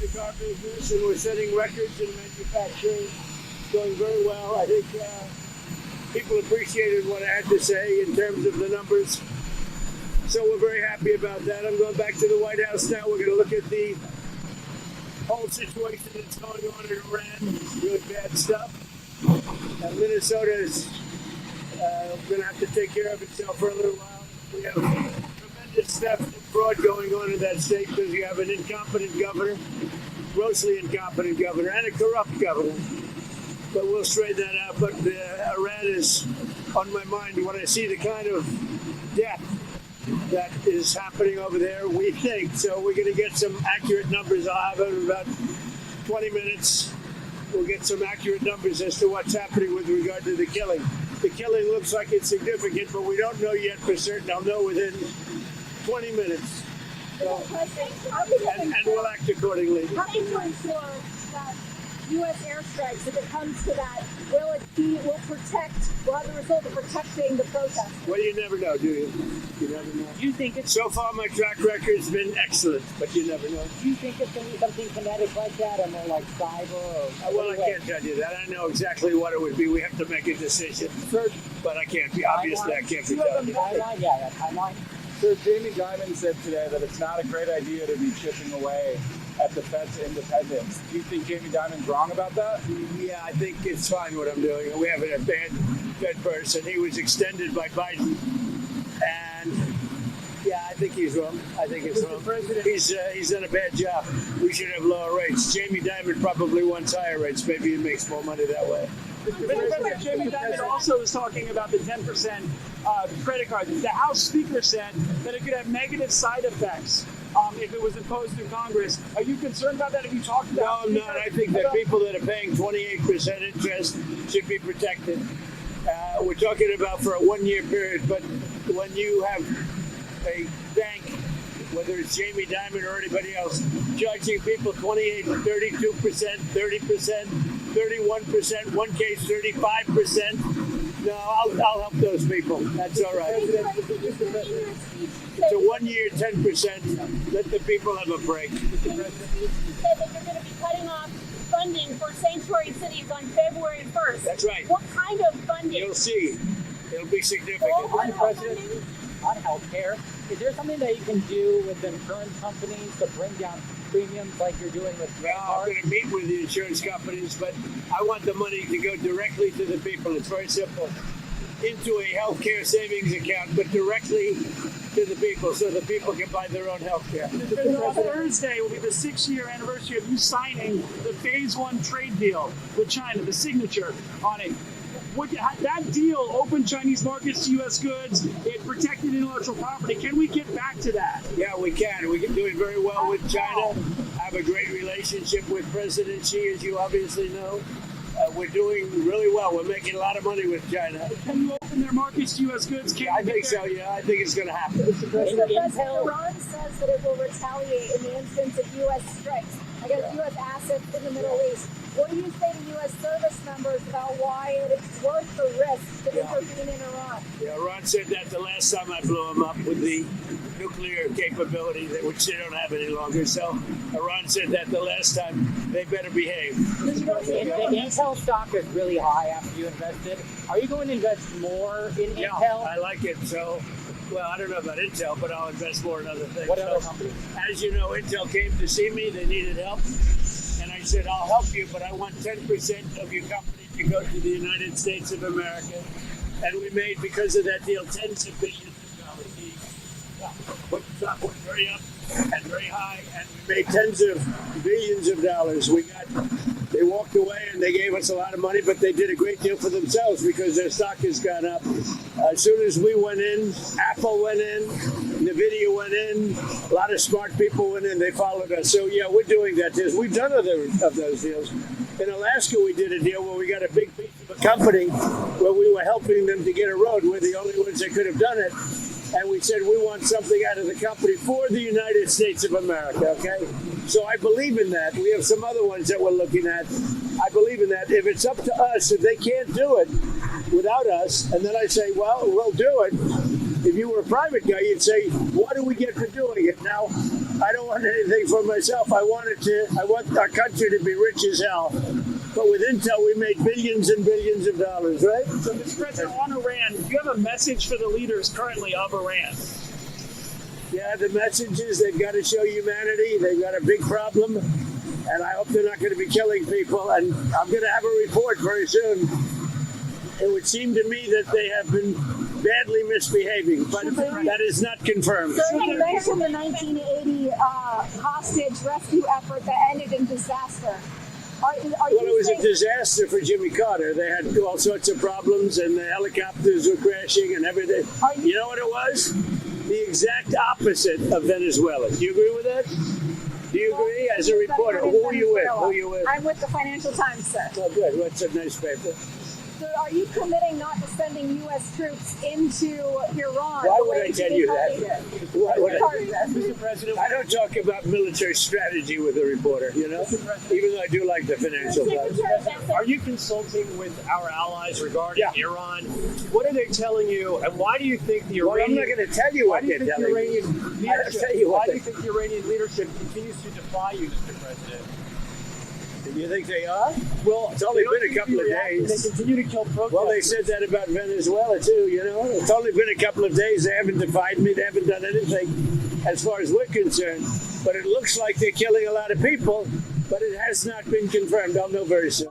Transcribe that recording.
the car business, and we're setting records in manufacturing. Going very well. I think people appreciated what I had to say in terms of the numbers. So we're very happy about that. I'm going back to the White House now. We're going to look at the whole situation that's going on in Iran. Really bad stuff. Minnesota is going to have to take care of itself for a little while. We have tremendous theft and fraud going on in that state because you have an incompetent governor, grossly incompetent governor, and a corrupt governor. But we'll straighten that out. But Iran is on my mind when I see the kind of death that is happening over there, we think. So we're going to get some accurate numbers. I'll have it in about 20 minutes. We'll get some accurate numbers as to what's happening with regard to the killing. The killing looks like it's significant, but we don't know yet for certain. I'll know within 20 minutes. So, and we'll act accordingly. How do you ensure that U.S. airstrikes, if it comes to that, will have the result of protecting the protest? Well, you never know, do you? You never know. Do you think it's So far, my track record's been excellent, but you never know. Do you think it's going to be something kinetic like that, or more like cyber? Or Well, I can't tell you that. I know exactly what it would be. We have to make a decision. But I can't be, obviously, I can't be telling you. Timeline? Yeah, timeline. Sir, Jamie Dimon said today that it's not a great idea to be chipping away at the Fed's independence. Do you think Jamie Dimon's wrong about that? Yeah, I think it's fine what I'm doing. We have a bad Fed person. He was extended by Biden. And yeah, I think he's wrong. I think it's wrong. He's done a bad job. We should have lower rates. Jamie Dimon probably wants higher rates. Maybe he makes more money that way. Mr. President, Jamie Dimon also was talking about the 10% credit card. The House Speaker said that it could have negative side effects if it was imposed through Congress. Are you concerned about that? Have you talked about No, I'm not. I think that people that are paying 28% interest should be protected. We're talking about for a one-year period, but when you have a bank, whether it's Jamie Dimon or anybody else, charging people 28, 32%, 30%, 31%, one case 35%. No, I'll help those people. That's all right. It's a 1 year, 10%. Let the people have a break. You said that you're going to be cutting off funding for sanctuary cities on February 1st. That's right. What kind of funding? You'll see. It'll be significant. On President, on healthcare, is there something that you can do with insurance companies to bring down premiums like you're doing with Well, I'm going to meet with the insurance companies, but I want the money to go directly to the people. It's very simple. Into a healthcare savings account, but directly to the people so the people can buy their own healthcare. On Thursday will be the 6-year anniversary of you signing the Phase 1 trade deal with China, the signature on it. That deal opened Chinese markets to U.S. goods. It protected intellectual property. Can we get back to that? Yeah, we can. We can do it very well with China. I have a great relationship with President Xi, as you obviously know. We're doing really well. We're making a lot of money with China. Can you open their markets to U.S. goods? I think so, yeah. I think it's going to happen. Iran says that it will retaliate in the instance of U.S. strikes against U.S. assets in the Middle East. What do you say to U.S. service members about why it's worth the risk to intervene in Iran? Yeah, Iran said that the last time I blew them up with the nuclear capability, which they don't have any longer. So Iran said that the last time. They better behave. The Intel stock is really high after you invested. Are you going to invest more in Intel? I like it. So, well, I don't know about Intel, but I'll invest more in other things. What other companies? As you know, Intel came to see me. They needed help. And I said, I'll help you, but I want 10% of your company to go to the United States of America. And we made, because of that deal, tens of billions of dollars. The stock went very up and very high, and we made tens of billions of dollars. They walked away and they gave us a lot of money, but they did a great deal for themselves because their stock has gone up. As soon as we went in, Apple went in, NVIDIA went in, a lot of smart people went in, they followed us. So yeah, we're doing that. We've done other of those deals. In Alaska, we did a deal where we got a big piece of a company where we were helping them to get a road. We're the only ones that could have done it. And we said, we want something out of the company for the United States of America, okay? So I believe in that. We have some other ones that we're looking at. I believe in that. If it's up to us, if they can't do it without us, and then I say, well, we'll do it. If you were a private guy, you'd say, what do we get for doing it? Now, I don't want anything for myself. I want our country to be rich as hell. But with Intel, we made billions and billions of dollars, right? So, Mr. President, on Iran, do you have a message for the leaders currently of Iran? Yeah, the message is they've got to show humanity. They've got a big problem, and I hope they're not going to be killing people. And I'm going to have a report very soon. It would seem to me that they have been badly misbehaving, but that is not confirmed. So you mentioned the 1980 hostage rescue effort that ended in disaster. Well, it was a disaster for Jimmy Carter. They had all sorts of problems, and the helicopters were crashing and everything. You know what it was? The exact opposite of Venezuela. Do you agree with that? Do you agree? As a reporter, who are you with? Who are you with? I'm with the Financial Times, sir. Oh, good. What's a nice paper? So are you committing not to sending U.S. troops into Iran? Why would I tell you that? Why would I? Mr. President, I don't talk about military strategy with a reporter, you know, even though I do like the Financial Times. Are you consulting with our allies regarding Iran? What are they telling you, and why do you think the Well, I'm Iranian? not going to tell you Why what do you they're think the telling me. Iranian I'll leadership? tell you what Why do they- you think the Iranian leadership continues to defy you, Mr. President? Do you think they are? Well, It's only they don't been a seem to couple of react, and days. They continue to kill protesters. Well, they said that about Venezuela, too, you know. It's only been a couple of days. They haven't defied me. They haven't done anything as far as we're concerned. But it looks like they're killing a lot of people, but it has not been confirmed. I'll know very soon.